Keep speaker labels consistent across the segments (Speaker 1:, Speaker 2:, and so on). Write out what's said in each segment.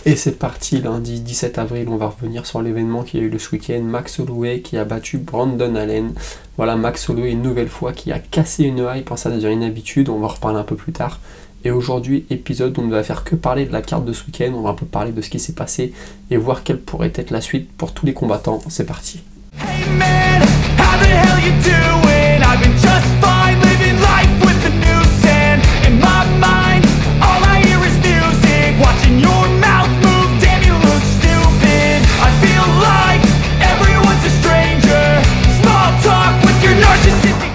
Speaker 1: Et c'est parti, lundi 17 avril, on va revenir sur l'événement qui a eu le ce week-end. Max Holloway qui a battu Brandon Allen. Voilà, Max Holloway une nouvelle fois qui a cassé une hype, ça devient une habitude, on va en reparler un peu plus tard. Et aujourd'hui, épisode où on ne va faire que parler de la carte de ce week-end, on va un peu parler de ce qui s'est passé et voir quelle pourrait être la suite pour tous les combattants. C'est parti. Hey man, how the hell you doing? I've been just fine living life with the news and in my mind, all I hear is music, watching your mouth move, damn you look stupid. I feel like everyone's a stranger, small talk with your narcissistic.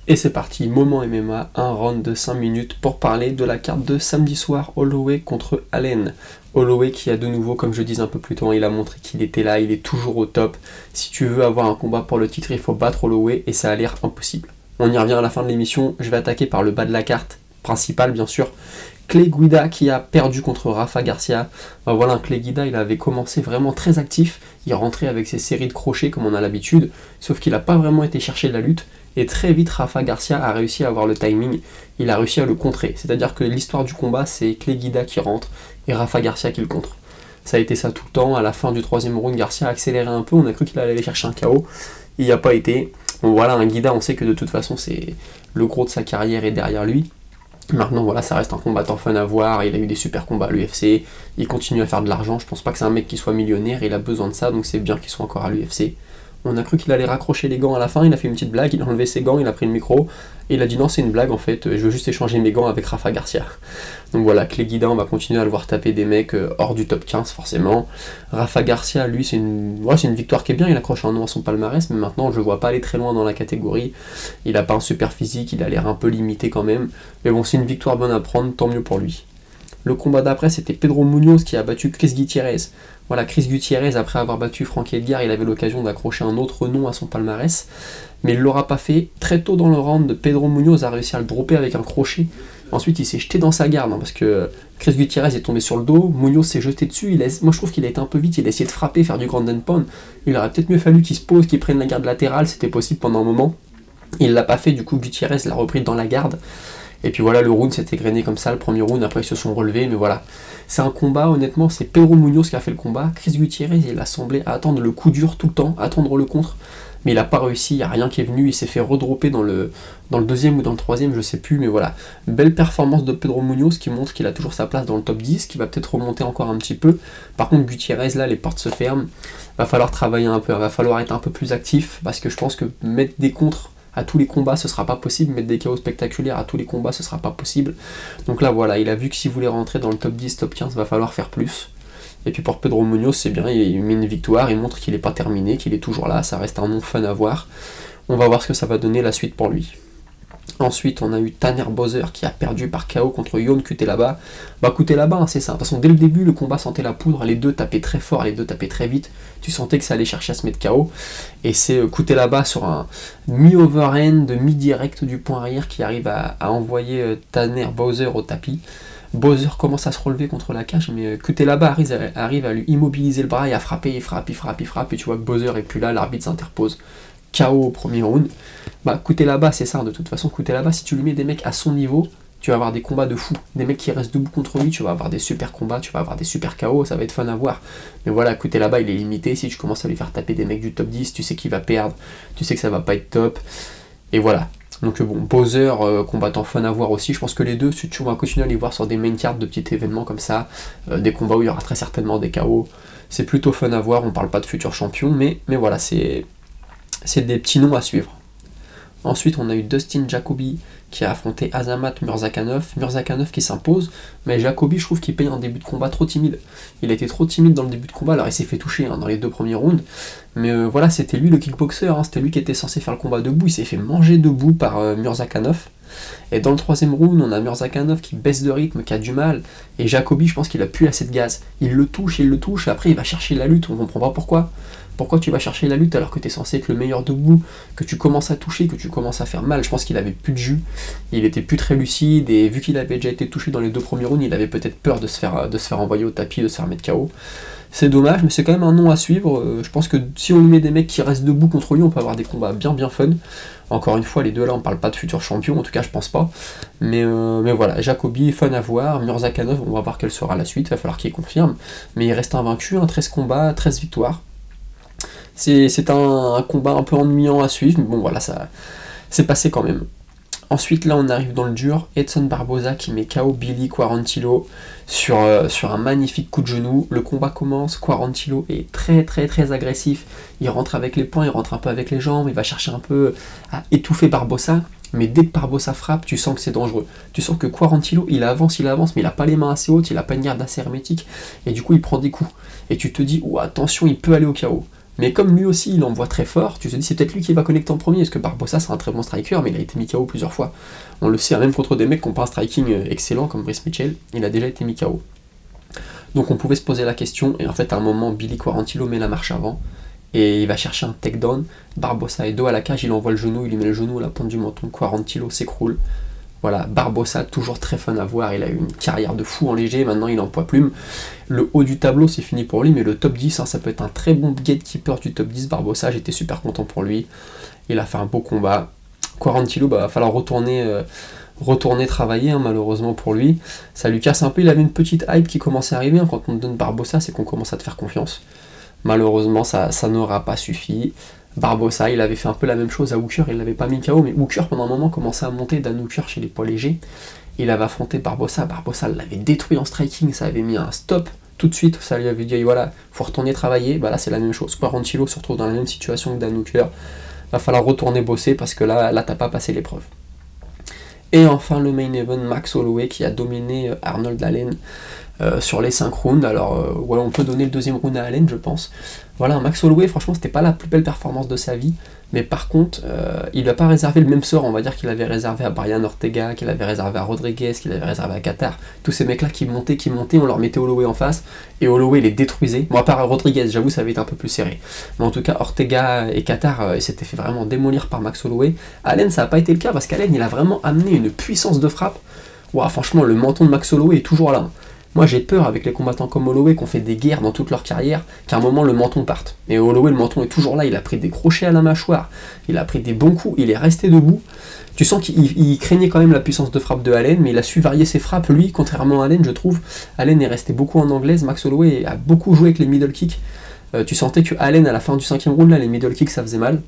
Speaker 1: Et c'est parti, moment MMA, un round de 5 minutes pour parler de la carte de samedi soir, Holloway contre Allen. Holloway qui a de nouveau, comme je disais un peu plus tôt, il a montré qu'il était là, il est toujours au top. Si tu veux avoir un combat pour le titre, il faut battre Holloway et ça a l'air impossible. On y revient à la fin de l'émission, je vais attaquer par le bas de la carte, principale bien sûr. Clay Guida qui a perdu contre Rafa Garcia. Voilà, Clay Guida, il avait commencé vraiment très actif, il rentrait avec ses séries de crochets comme on a l'habitude, sauf qu'il n'a pas vraiment été chercher de la lutte, et très vite Rafa Garcia a réussi à avoir le timing, il a réussi à le contrer, c'est-à-dire que l'histoire du combat c'est Clay Guida qui rentre et Rafa Garcia qui le contre. Ça a été ça tout le temps, à la fin du troisième round, Garcia a accéléré un peu, on a cru qu'il allait aller chercher un KO, il n'y a pas été. Bon voilà, un Guida, on sait que de toute façon c'est le gros de sa carrière est derrière lui. Maintenant voilà, ça reste un combattant fun à voir, il a eu des super combats à l'UFC, il continue à faire de l'argent, je pense pas que c'est un mec qui soit millionnaire, il a besoin de ça, donc c'est bien qu'il soit encore à l'UFC. On a cru qu'il allait raccrocher les gants à la fin, il a fait une petite blague, il a enlevé ses gants, il a pris le micro, et il a dit non c'est une blague en fait, je veux juste échanger mes gants avec Rafa Garcia. Donc voilà, Clay Guida, on va continuer à le voir taper des mecs hors du top 15 forcément. Rafa Garcia, lui c'est une victoire qui est bien, il accroche un nom à son palmarès, mais maintenant je le vois pas aller très loin dans la catégorie, il a pas un super physique, il a l'air un peu limité quand même, mais bon c'est une victoire bonne à prendre, tant mieux pour lui. Le combat d'après c'était Pedro Munoz qui a battu Chris Gutiérrez. Voilà, Chris Gutiérrez, après avoir battu Frankie Edgar, il avait l'occasion d'accrocher un autre nom à son palmarès, mais il ne l'aura pas fait. Très tôt dans le round, Pedro Munoz a réussi à le dropper avec un crochet. Ensuite, il s'est jeté dans sa garde, parce que Chris Gutiérrez est tombé sur le dos, Munoz s'est jeté dessus. Moi, je trouve qu'il a été un peu vite, il a essayé de frapper, faire du ground and pound. Il aurait peut-être mieux fallu qu'il se pose, qu'il prenne la garde latérale, c'était possible pendant un moment. Il l'a pas fait, du coup, Gutiérrez l'a repris dans la garde. Et puis voilà, le round s'est égrené comme ça, le premier round, après ils se sont relevés, mais voilà. C'est un combat, honnêtement, c'est Pedro Munoz qui a fait le combat. Chris Gutiérrez, il a semblé attendre le coup dur tout le temps, attendre le contre, mais il n'a pas réussi, il n'y a rien qui est venu, il s'est fait redropper dans le deuxième ou dans le troisième, je sais plus, mais voilà. Belle performance de Pedro Munoz qui montre qu'il a toujours sa place dans le top 10, qui va peut-être remonter encore un petit peu. Par contre, Gutiérrez, là, les portes se ferment, va falloir travailler un peu, va falloir être un peu plus actif, parce que je pense que mettre des contres à tous les combats ce sera pas possible, mettre des KO spectaculaires à tous les combats ce sera pas possible. Donc là voilà, il a vu que s'il voulait rentrer dans le top 10, top 15, va falloir faire plus. Et puis pour Pedro Munoz c'est bien, il met une victoire, il montre qu'il n'est pas terminé, qu'il est toujours là, ça reste un nom fun à voir. On va voir ce que ça va donner la suite pour lui. Ensuite, on a eu Tanner Boser qui a perdu par KO contre Ion Cutelaba. Cutelaba, c'est ça. De toute façon, dès le début, le combat sentait la poudre. Les deux tapaient très fort, les deux tapaient très vite. Tu sentais que ça allait chercher à se mettre KO. Et c'est Cutelaba sur un mi-overhand, mi-direct du point arrière qui arrive à envoyer Tanner Boser au tapis. Boser commence à se relever contre la cage, mais Cutelaba arrive à lui immobiliser le bras et à frapper, il frappe. Et tu vois que Boser est plus là, l'arbitre s'interpose. KO au premier round. Cutelaba, c'est ça, de toute façon, Cutelaba, si tu lui mets des mecs à son niveau, tu vas avoir des combats de fou. Des mecs qui restent debout contre lui, tu vas avoir des super combats, tu vas avoir des super KO, ça va être fun à voir. Mais voilà, Cutelaba, il est limité. Si tu commences à lui faire taper des mecs du top 10, tu sais qu'il va perdre, tu sais que ça va pas être top. Et voilà. Donc bon, Boser, combattant fun à voir aussi. Je pense que les deux, tu vas continuer à les voir sur des main cards de petits événements comme ça, des combats où il y aura très certainement des KO. C'est plutôt fun à voir, on parle pas de futurs champions, mais voilà, c'est des petits noms à suivre. Ensuite, on a eu Dustin Jacoby qui a affronté Azamat Murzakanov. Murzakanov qui s'impose, mais Jacoby, je trouve qu'il paye un début de combat trop timide. Il a été trop timide dans le début de combat, alors il s'est fait toucher dans les deux premiers rounds. Mais voilà, c'était lui le kickboxer, c'était lui qui était censé faire le combat debout. Il s'est fait manger debout par Murzakanov. Et dans le troisième round, on a Murzakanov qui baisse de rythme, qui a du mal. Et Jacoby, je pense qu'il a plus assez de gaz. Il le touche, et après il va chercher la lutte, on comprend pas pourquoi. Pourquoi tu vas chercher la lutte alors que tu es censé être le meilleur debout, que tu commences à toucher, que tu commences à faire mal. Je pense qu'il avait plus de jus, il était plus très lucide, et vu qu'il avait déjà été touché dans les deux premiers rounds, il avait peut-être peur de se faire envoyer au tapis, de se faire mettre KO. C'est dommage, mais c'est quand même un nom à suivre. Je pense que si on lui met des mecs qui restent debout contre lui, on peut avoir des combats bien fun. Encore une fois, les deux là, on parle pas de futurs champions, en tout cas je pense pas. Mais voilà, Jacobi, fun à voir. Murzakanov, on va voir quelle sera la suite, il va falloir qu'il confirme. Mais il reste invaincu, 13 combats, 13 victoires. C'est un combat un peu ennuyant à suivre, mais bon voilà, ça c'est passé quand même. Ensuite, là, on arrive dans le dur. Edson Barboza qui met KO Billy Quarantillo sur un magnifique coup de genou. Le combat commence. Quarantillo est très agressif. Il rentre avec les poings, il rentre un peu avec les jambes. Il va chercher un peu à étouffer Barboza. Mais dès que Barboza frappe, tu sens que c'est dangereux. Tu sens que Quarantillo, il avance, mais il n'a pas les mains assez hautes, il n'a pas une garde assez hermétique. Et du coup, il prend des coups. Et tu te dis, oh, attention, il peut aller au KO. Mais comme lui aussi il envoie très fort, tu te dis c'est peut-être lui qui va connecter en premier, parce que Barboza c'est un très bon striker, mais il a été mis KO plusieurs fois. On le sait, même contre des mecs qui n'ont pas un striking excellent comme Brice Mitchell, il a déjà été mis KO. Donc on pouvait se poser la question, et en fait à un moment Billy Quarantillo met la marche avant, et il va chercher un takedown, Barboza est dos à la cage, il envoie le genou, il lui met le genou à la pointe du menton, Quarantillo s'écroule. Voilà, Barboza, toujours très fun à voir, il a eu une carrière de fou en léger, maintenant il est en poids plume. Le haut du tableau c'est fini pour lui, mais le top 10, ça peut être un très bon gatekeeper du top 10, Barboza, j'étais super content pour lui. Il a fait un beau combat. Quarantillo, va falloir retourner travailler, malheureusement pour lui. Ça lui casse un peu, il avait une petite hype qui commençait à arriver, quand on te donne Barboza, c'est qu'on commence à te faire confiance. Malheureusement, ça n'aura pas suffi. Barboza, il avait fait un peu la même chose à Hooker, il l'avait pas mis KO, mais Hooker pendant un moment commençait à monter Dan Hooker chez les poids légers. Il avait affronté Barboza l'avait détruit en striking, ça avait mis un stop tout de suite, ça lui avait dit voilà, faut retourner travailler, bah là c'est la même chose. Quarantillo se retrouve dans la même situation que Dan Hooker, va falloir retourner bosser parce que là t'as pas passé l'épreuve. Et enfin le main event, Max Holloway qui a dominé Arnold Allen sur les 5 rounds. Alors voilà, on peut donner le deuxième round à Allen, je pense. Voilà, Max Holloway, franchement, c'était pas la plus belle performance de sa vie, mais par contre, il n'a pas réservé le même sort, on va dire qu'il avait réservé à Brian Ortega, qu'il avait réservé à Rodriguez, qu'il avait réservé à Qatar. Tous ces mecs-là qui montaient, on leur mettait Holloway en face, et Holloway les détruisait. Bon, à part Rodriguez, j'avoue, ça avait été un peu plus serré. Mais en tout cas, Ortega et Qatar, ils s'étaient fait vraiment démolir par Max Holloway. Allen, ça n'a pas été le cas, parce qu'Allen, il a vraiment amené une puissance de frappe. Ouah, franchement, le menton de Max Holloway est toujours là. Moi j'ai peur avec les combattants comme Holloway qu'on fait des guerres dans toute leur carrière, qu'à un moment le menton parte. Et Holloway, le menton est toujours là, il a pris des crochets à la mâchoire, il a pris des bons coups, il est resté debout. Tu sens qu'il craignait quand même la puissance de frappe de Allen, mais il a su varier ses frappes, lui, contrairement à Allen, je trouve. Allen est resté beaucoup en anglaise, Max Holloway a beaucoup joué avec les middle kicks. Tu sentais que Allen, à la fin du 5e round, là, les middle kicks, ça faisait mal.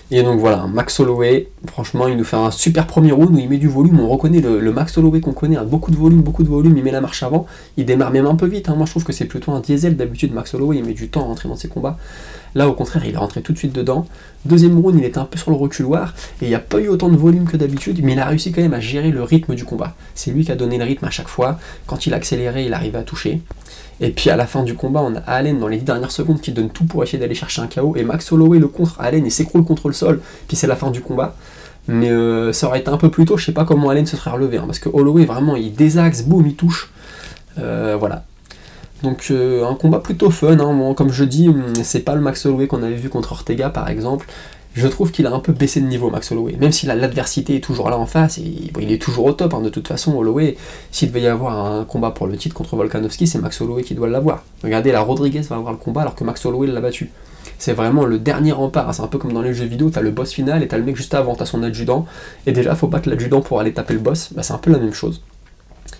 Speaker 1: Et donc voilà, Max Holloway, franchement, il nous fait un super premier round où il met du volume, on reconnaît le Max Holloway qu'on connaît, a beaucoup de volume, il met la marche avant, il démarre même un peu vite, moi je trouve que c'est plutôt un diesel d'habitude, Max Holloway, il met du temps à rentrer dans ses combats. Là au contraire, il est rentré tout de suite dedans. Deuxième round, il était un peu sur le reculoir, et il n'y a pas eu autant de volume que d'habitude, mais il a réussi quand même à gérer le rythme du combat. C'est lui qui a donné le rythme à chaque fois, quand il accélérait, il arrivait à toucher. Et puis à la fin du combat, on a Allen dans les 10 dernières secondes qui donne tout pour essayer d'aller chercher un KO, et Max Holloway le contre Allen, il s'écroule contre le sol, puis c'est la fin du combat. Mais ça aurait été un peu plus tôt, je sais pas comment Allen se serait relevé, parce que Holloway vraiment il désaxe, boum, il touche. Voilà. Donc un combat plutôt fun, bon, comme je dis, c'est pas le Max Holloway qu'on avait vu contre Ortega par exemple. Je trouve qu'il a un peu baissé de niveau, Max Holloway, même si l'adversité est toujours là en face, et bon, il est toujours au top, de toute façon, Holloway, s'il devait y avoir un combat pour le titre contre Volkanovski, c'est Max Holloway qui doit l'avoir. Regardez, la Rodriguez va avoir le combat alors que Max Holloway l'a battu. C'est vraiment le dernier rempart, c'est un peu comme dans les jeux vidéo, t'as le boss final et t'as le mec juste avant, t'as son adjudant, et déjà faut battre l'adjudant pour aller taper le boss, c'est un peu la même chose.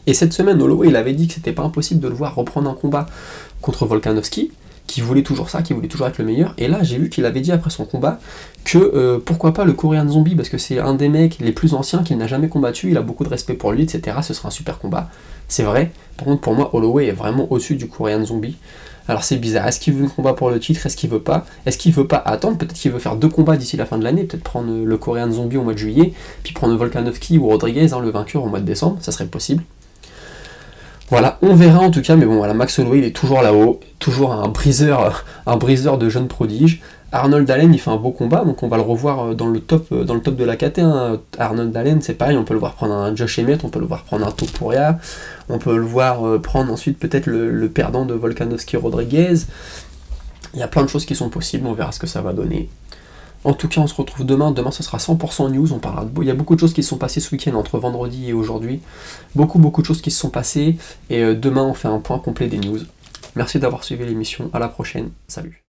Speaker 1: Et cette semaine, Holloway, il avait dit que c'était pas impossible de le voir reprendre un combat contre Volkanovski, qui voulait toujours ça, qui voulait toujours être le meilleur, et là j'ai vu qu'il avait dit après son combat que pourquoi pas le Korean Zombie, parce que c'est un des mecs les plus anciens qu'il n'a jamais combattu, il a beaucoup de respect pour lui, etc. Ce sera un super combat, c'est vrai. Par contre pour moi Holloway est vraiment au-dessus du Korean Zombie. Alors c'est bizarre, est-ce qu'il veut un combat pour le titre, est-ce qu'il veut pas attendre, peut-être qu'il veut faire 2 combats d'ici la fin de l'année, peut-être prendre le Korean Zombie au mois de juillet, puis prendre Volkanovski ou Rodriguez, le vainqueur au mois de décembre, ça serait possible. Voilà, on verra en tout cas, mais bon voilà, Max Holloway il est toujours là-haut, toujours un briseur de jeunes prodiges. Arnold Allen il fait un beau combat, donc on va le revoir dans le top de la KT. Arnold Allen c'est pareil, on peut le voir prendre un Josh Emmett, on peut le voir prendre un Topuria, on peut le voir prendre ensuite peut-être le perdant de Volkanovski Rodriguez. Il y a plein de choses qui sont possibles, on verra ce que ça va donner. En tout cas, on se retrouve demain. Demain, ce sera 100% news. Il y a beaucoup de choses qui se sont passées ce week-end entre vendredi et aujourd'hui. Beaucoup de choses qui se sont passées. Et demain, on fait un point complet des news. Merci d'avoir suivi l'émission, à la prochaine, salut.